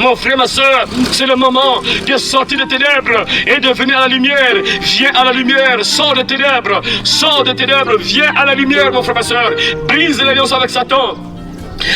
Mon frère, ma soeur, c'est le moment de sortir des ténèbres et de venir à la lumière. Viens à la lumière, sors des ténèbres, viens à la lumière, mon frère, ma soeur. Brise l'alliance avec Satan.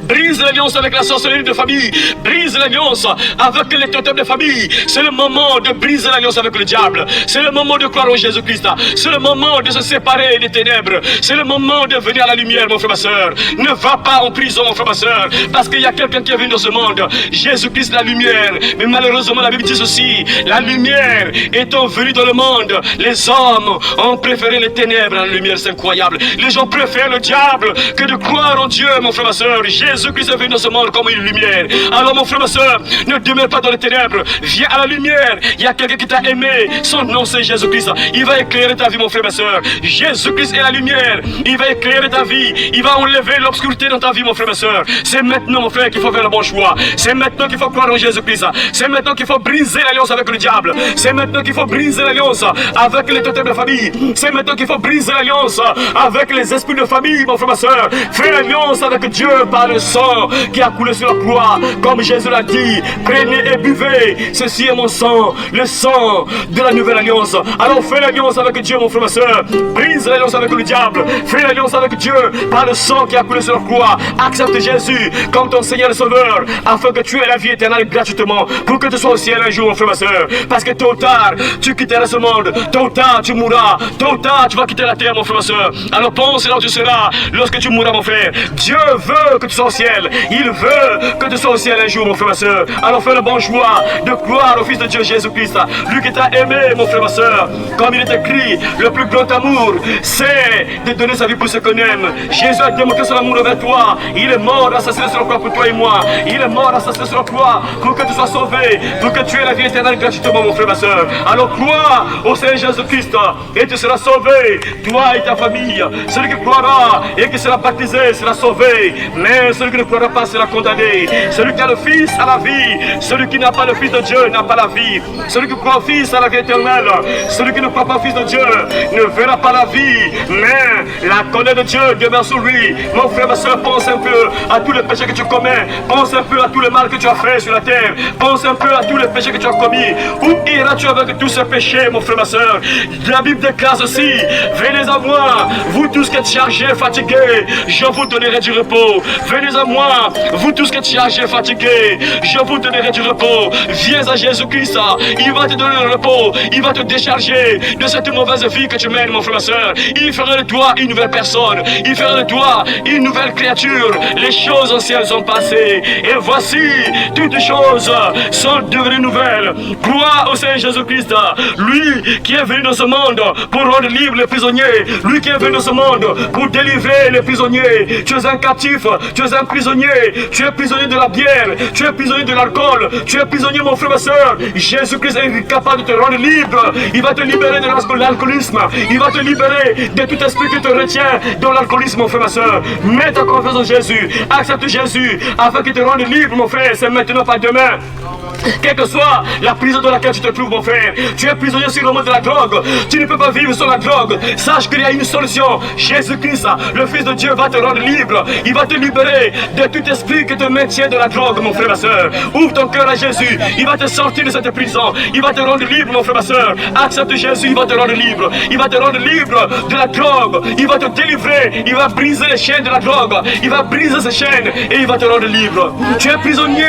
Brise l'alliance avec la sorcellerie de famille. Brise l'alliance avec les totems de famille. C'est le moment de briser l'alliance avec le diable. C'est le moment de croire en Jésus-Christ. C'est le moment de se séparer des ténèbres. C'est le moment de venir à la lumière, mon frère, ma soeur. Ne va pas en prison, mon frère, ma soeur, parce qu'il y a quelqu'un qui est venu dans ce monde. Jésus-Christ, la lumière. Mais malheureusement, la Bible dit ceci: la lumière étant venue dans le monde, les hommes ont préféré les ténèbres à la lumière. C'est incroyable. Les gens préfèrent le diable que de croire en Dieu, mon frère, ma soeur. Jésus-Christ est venu dans ce monde comme une lumière. Alors mon frère, ma soeur, ne demeure pas dans les ténèbres. Viens à la lumière. Il y a quelqu'un qui t'a aimé. Son nom c'est Jésus-Christ. Il va éclairer ta vie, mon frère, ma soeur. Jésus-Christ est la lumière. Il va éclairer ta vie. Il va enlever l'obscurité dans ta vie, mon frère, ma soeur. C'est maintenant, mon frère, qu'il faut faire le bon choix. C'est maintenant qu'il faut croire en Jésus-Christ. C'est maintenant qu'il faut briser l'alliance avec le diable. C'est maintenant qu'il faut briser l'alliance avec les totems de famille. C'est maintenant qu'il faut briser l'alliance avec les esprits de famille, mon frère, ma soeur. Fais l'alliance avec Dieu par le sang qui a coulé sur la croix, comme Jésus l'a dit. Prenez et buvez, ceci est mon sang, le sang de la nouvelle alliance. Alors fais l'alliance avec Dieu, mon frère, ma soeur. Brise l'alliance avec le diable. Fais l'alliance avec Dieu par le sang qui a coulé sur la croix. Accepte Jésus comme ton Seigneur et Sauveur, afin que tu aies la vie éternelle gratuitement, pour que tu sois au ciel un jour, mon frère, ma soeur. Parce que tôt ou tard tu quitteras ce monde, tôt ou tard tu mourras, tôt ou tard tu vas quitter la terre, mon frère, ma soeur. Alors pense là où tu seras lorsque tu mourras, mon frère. Dieu veut que tu sois au ciel. Il veut que tu sois au ciel un jour, mon frère, ma soeur. Alors fais le bon choix de croire au Fils de Dieu Jésus-Christ, lui qui t'a aimé, mon frère, ma soeur. Comme il est écrit, le plus grand amour, c'est de donner sa vie pour ceux qu'on aime. Jésus a démontré son amour envers toi. Il est mort assassiné sur la croix pour toi et moi. Il est mort assassiné sur la croix pour que tu sois sauvé, pour que tu aies la vie éternelle gratuitement, mon frère, ma soeur. Alors crois au Seigneur Jésus-Christ et tu seras sauvé, toi et ta famille. Celui qui croira et qui sera baptisé sera sauvé, mais celui qui ne croira pas sera condamné. Celui qui a le Fils a la vie. Celui qui n'a pas le Fils de Dieu n'a pas la vie. Celui qui croit au Fils a la vie éternelle. Celui qui ne croit pas au Fils de Dieu ne verra pas la vie, mais la colère de Dieu demeure sur lui. Mon frère, ma soeur, pense un peu à tous les péchés que tu commets. Pense un peu à tout le mal que tu as fait sur la terre. Pense un peu à tous les péchés que tu as commis. Où iras-tu avec tous ces péchés, mon frère, ma soeur? La Bible déclare ceci: venez à moi, vous tous qui êtes chargés, fatigués, je vous donnerai du repos. Venez à moi, vous tous qui êtes chargés, fatigués, je vous donnerai du repos. Viens à Jésus-Christ, il va te donner le repos. Il va te décharger de cette mauvaise vie que tu mènes, mon frère, ma soeur. Il fera de toi une nouvelle personne. Il fera de toi une nouvelle créature. Les choses anciennes sont passées, et voici, toutes choses sont devenues nouvelles. Gloire au Seigneur Jésus-Christ, lui qui est venu dans ce monde pour rendre libre les prisonniers, lui qui est venu dans ce monde pour délivrer les prisonniers. Tu es un captif, tu es un prisonnier, tu es prisonnier de la bière, tu es prisonnier de l'alcool, tu es prisonnier, mon frère, ma soeur. Jésus-Christ est capable de te rendre libre. Il va te libérer de l'alcoolisme, il va te libérer de tout esprit qui te retient dans l'alcoolisme, mon frère, ma soeur. Mets ta confiance en Jésus, accepte Jésus afin qu'il te rende libre, mon frère. C'est maintenant, pas demain. Quelle que soit la prison dans laquelle tu te trouves, mon frère, tu es prisonnier sur le monde de la drogue. Tu ne peux pas vivre sans la drogue. Sache qu'il y a une solution. Jésus-Christ, le Fils de Dieu, va te rendre libre. Il va te libérer de tout esprit qui te maintient de la drogue, mon frère, ma soeur. Ouvre ton cœur à Jésus. Il va te sortir de cette prison. Il va te rendre libre, mon frère, ma soeur. Accepte Jésus, il va te rendre libre. Il va te rendre libre de la drogue. Il va te délivrer. Il va briser les chaînes de la drogue. Il va briser ces chaînes et il va te rendre libre. Tu es prisonnier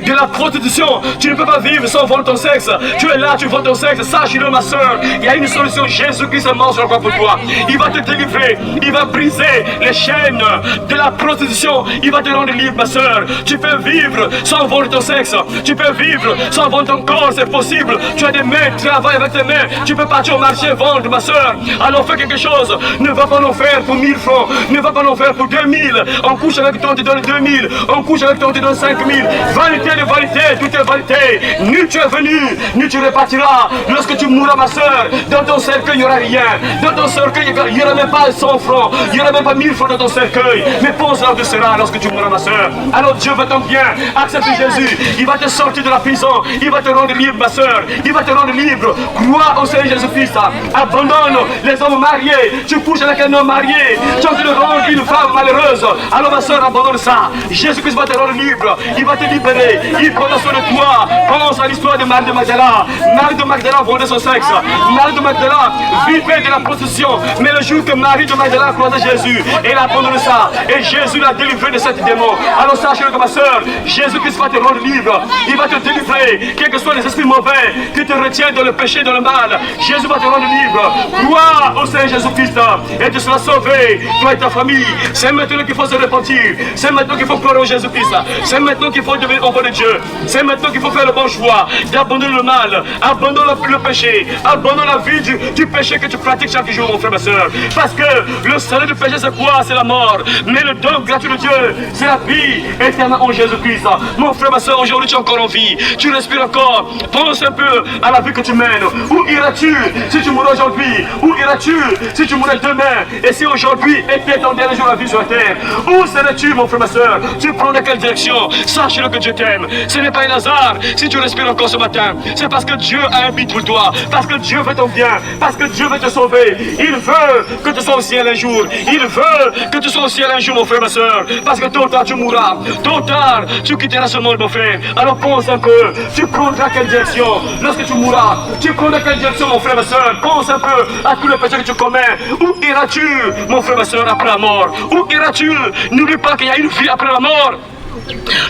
de la prostitution. Tu ne peux pas vivre sans voler ton sexe. Tu es là, tu voles ton sexe. Sache-le, ma soeur, il y a une solution. Jésus-Christ est mort sur la croix pour toi. Il va te délivrer. Il va briser les chaînes de la prostitution. Il va te rendre libre, ma soeur. Tu peux vivre sans voler ton sexe. Tu peux vivre sans vendre ton corps, c'est possible. Tu as des mains, travaille avec tes mains. Tu peux partir au marché vendre, ma soeur. Alors fais quelque chose. Ne va pas l'en faire pour 1000 francs. Ne va pas l'en faire pour 2000. On couche avec toi, on te donne 2000. On couche avec toi, on te donne 5000. Vanité de vanité, tout est vanité. Nul tu es venu, nul tu repartiras. Lorsque tu mourras, ma soeur, dans ton cercueil, il n'y aura rien. Dans ton cercueil, il n'y aura même pas 100 francs. Il n'y aura même pas 1000 francs dans ton cercueil. Mais pense là où tu seras lorsque tu mourras, ma soeur. Alors Dieu va t'en bien. Accepte Jésus. Il va te sortir de la prison. Il va te rendre libre, ma soeur. Il va te rendre libre. Crois au Seigneur Jésus-Christ. Abandonne les hommes mariés. Tu couches avec un homme marié. Tu as envie de rendre une femme malheureuse. Alors ma soeur, abandonne ça. Jésus-Christ va te rendre libre. Il va te libérer. Il prendra soin de toi. Pense à l'histoire de Marie de Magdala. Marie de Magdala vendait son sexe. Marie de Magdala vivait de la prostitution. Mais le jour que Marie de Magdala a croisé Jésus, elle a abandonné ça. Et Jésus l'a délivré de cette démon. Alors sache-le que ma soeur, Jésus-Christ va te rendre libre. Il va te délivrer. Quels que soient les esprits mauvais qui te retiennent dans le péché, dans le mal, Jésus va te rendre libre. Crois au Seigneur Jésus-Christ et tu seras sauvé, toi et ta famille. C'est maintenant qu'il faut se repentir. C'est maintenant qu'il faut croire en Jésus-Christ. C'est maintenant qu'il faut devenir enfant de Dieu. C'est maintenant qu'il faut faire le bon choix d'abandonner le mal, abandonner le péché, abandonner la vie du péché que tu pratiques chaque jour, mon frère, ma soeur. Parce que le salaire du péché, c'est quoi? C'est la mort. Mais le don gratuit de Dieu, c'est la vie éternelle en Jésus-Christ. Mon frère, ma soeur, aujourd'hui tu es encore en vie. Tu respires encore. Pense un peu à la vie que tu mènes. Où iras-tu si tu mourrais aujourd'hui? Où iras-tu si tu mourrais demain? Et si aujourd'hui était ton dernier jour à vie sur la terre? Où serais-tu, mon frère, ma soeur? Tu prends dans quelle direction? Sache-le que Dieu t'aime. Ce n'est pas un hasard si tu respires encore ce matin. C'est parce que Dieu a un but pour toi. Parce que Dieu veut ton bien. Parce que Dieu veut te sauver. Il veut que tu sois au ciel un jour. Il veut que tu sois au ciel un jour, mon frère, ma soeur. Parce que tôt ou tard tu mourras. Tôt ou tard tu quitteras ce monde, mon frère. Alors pense un peu. Tu prendras quelle direction lorsque tu mourras? Tu prendras quelle direction, mon frère, ma soeur? Pense un peu à tous les péchés que tu commets. Où iras-tu, mon frère, ma soeur, après la mort? Où iras-tu? N'oublie pas qu'il y a une vie après la mort.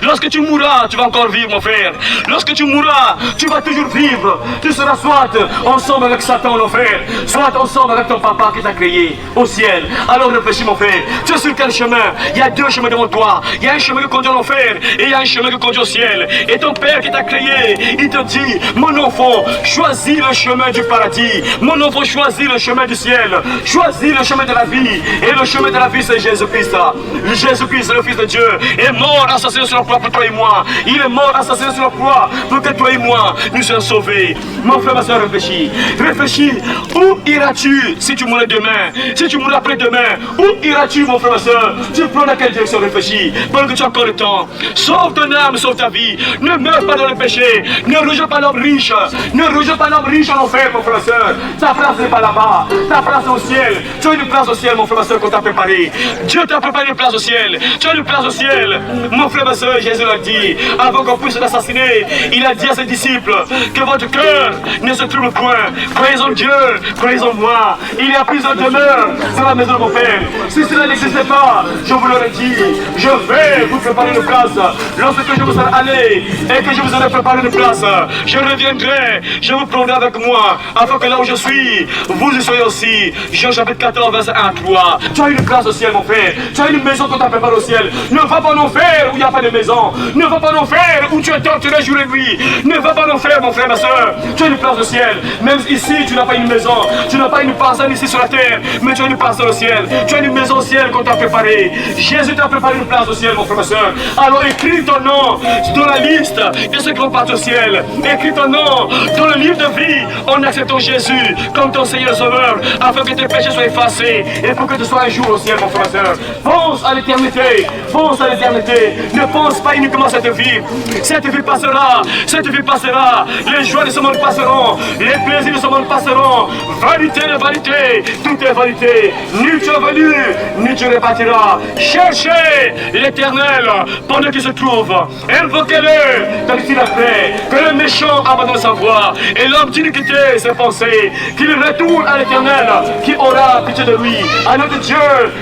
Lorsque tu mourras, tu vas encore vivre, mon frère. Lorsque tu mourras, tu vas toujours vivre. Tu seras soit ensemble avec Satan, mon frère, soit ensemble avec ton papa qui t'a créé au ciel. Alors réfléchis, mon frère. Tu es sur quel chemin? Il y a deux chemins devant toi. Il y a un chemin qui conduit en enfer et il y a un chemin qui conduit au ciel. Et ton père qui t'a créé, il te dit, mon enfant, choisis le chemin du paradis. Mon enfant, choisis le chemin du ciel. Choisis le chemin de la vie. Et le chemin de la vie, c'est Jésus-Christ. Jésus-Christ, le Fils de Dieu, est mort assassiné sur la croix pour toi et moi. Il est mort assassiné sur la croix pour que toi et moi nous soyons sauvés. Mon frère, ma soeur, réfléchis. Réfléchis. Où iras-tu si tu mourrais demain? Si tu mourrais après-demain, où iras-tu, mon frère, ma soeur? Tu prends dans quelle direction? Réfléchis. Pendant que tu as encore le temps. Sauve ton âme, sauve ta vie. Ne meurs pas dans le péché. Ne rejoins pas l'homme riche. Ne rejoins pas l'homme riche en enfer, mon frère, ma soeur. Ta place n'est pas là-bas. Ta place est au ciel. Tu as une place au ciel, mon frère, ma soeur, qu'on t'a préparé. Dieu t'a préparé une place au ciel. Tu as une place au ciel. Mon frère, ma soeur, Jésus l'a dit, avant qu'on puisse l'assassiner, il a dit à ses disciples que votre cœur ne se trouble point. Croyez en Dieu, croyez en moi. Il y a plusieurs demeures dans la maison de mon Père. Si cela n'existait pas, je vous l'aurais dit, je vais vous préparer une place. Lorsque je vous serai allé et que je vous aurai préparé une place, je reviendrai, je vous prendrai avec moi, afin que là où je suis, vous y soyez aussi. Jean chapitre 14, verset 1 à 3. Tu as une place au ciel, mon frère. Tu as une maison qu'on t'a préparée au ciel. Ne va pas en enfer où il n'y a pas de maison. Ne va pas en enfer où tu es torturé jour et nuit. Ne va pas en enfer, mon frère, ma soeur. Tu as une place au ciel. Même ici, tu n'as pas une maison. Tu n'as pas une parcelle ici sur la terre. Mais tu as une parcelle au ciel. Tu as une maison au ciel qu'on t'a préparée. Jésus t'a préparé une place au ciel, mon frère, ma soeur. Alors écris ton nom dans la liste de ceux qui vont partir au ciel. Écris ton nom dans le livre de vie en acceptant Jésus comme ton Seigneur Sauveur, afin que tes péchés soient effacés et pour que tu sois un jour au ciel, mon frère, ma soeur. Pense à l'éternité. Pense à l'éternité. Ne pense pas uniquement à cette vie. Cette vie passera. Cette vie passera. Les joies de ce monde passeront. Les plaisirs de ce monde passeront. Vanité de vanité. Tout est vanité. Nul tu es venu, nul tu repartiras. Cherchez l'éternel pendant qu'il se trouve. Invoquez-le tant qu'il a fait. Que le méchant abandonne sa voie. Et l'homme d'iniquité ses pensées. Qu'il retourne à l'éternel qui aura pitié de lui. À notre Dieu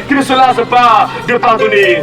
qui ne se lasse pas de pardonner.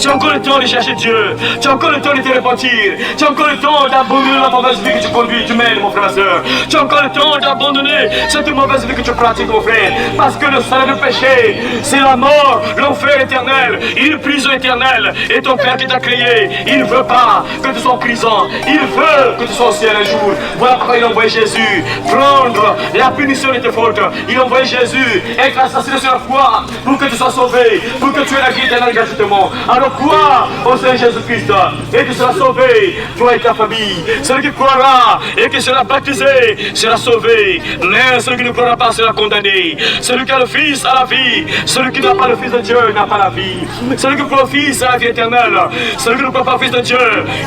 Tu as encore le temps de chercher Dieu. Tu as encore le temps de te repentir. Tu as encore le temps d'abandonner la mauvaise vie que tu conduis, tu mènes, mon frère, ma soeur. Tu as encore le temps d'abandonner cette mauvaise vie que tu pratiques, mon frère. Parce que le salaire du péché, c'est la mort, l'enfer éternel, une prison éternelle. Et ton Père qui t'a créé, il ne veut pas que tu sois en prison. Il veut que tu sois au ciel un jour. Voilà pourquoi il a envoyé Jésus prendre la punition de tes fautes. Il a envoyé Jésus être assassiné sur la croix pour que tu sois sauvé, pour que tu aies la vie éternelle gratuitement. Alors crois au Seigneur Jésus-Christ et tu seras sauvé, toi et ta famille. Celui qui croira et qui sera baptisé sera sauvé. Mais celui qui ne croira pas sera condamné. Celui qui a le Fils a la vie. Celui qui n'a pas le Fils de Dieu n'a pas la vie. Celui qui croit au Fils a la vie éternelle. Celui qui ne croit pas au Fils de Dieu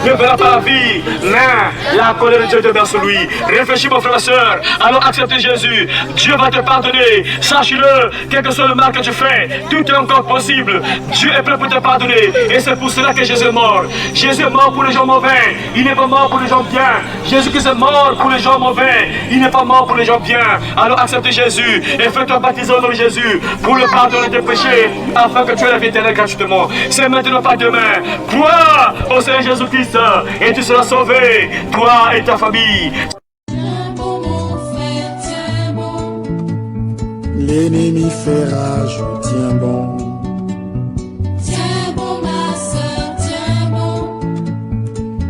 ne verra pas la vie. Mais la colère de Dieu demeure sur lui. Réfléchis mon frère et soeur. Alors acceptez Jésus. Dieu va te pardonner. Sache-le, quel que soit le mal que tu fais, tout est encore possible. Dieu est prêt pour te pardonner. Et c'est pour cela que Jésus est mort. Jésus est mort pour les gens mauvais. Il n'est pas mort pour les gens bien. Jésus-Christ est mort pour les gens mauvais. Il n'est pas mort pour les gens bien. Alors accepte Jésus et fais-toi baptiser au nom de Jésus pour le pardon de tes péchés afin que tu aies la vie éternelle gratuitement. C'est maintenant, pas demain. Crois au Seigneur Jésus-Christ et tu seras sauvé, toi et ta famille. L'ennemi fait rage, tiens bon. Tiens bon ma soeur, tiens bon.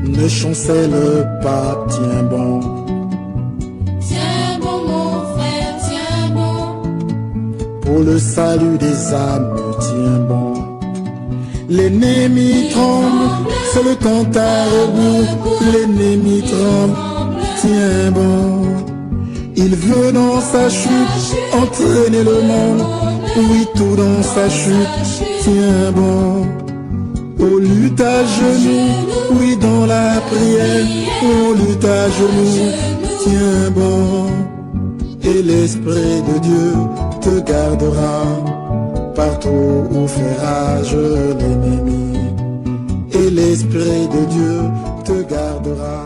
Ne chancelle pas, tiens bon. Tiens bon mon frère, tiens bon. Pour le salut des âmes, tiens bon. L'ennemi tremble, c'est le temps à rebours. L'ennemi tremble, tiens bon. Il veut dans sa chute entraîner le monde. Oui, tout dans sa chute, tiens bon. On lutte à genoux, oui, dans la prière. On lutte à genoux, tiens bon. Et l'Esprit de Dieu te gardera partout où fait rage l'ennemi. Et l'Esprit de Dieu te gardera.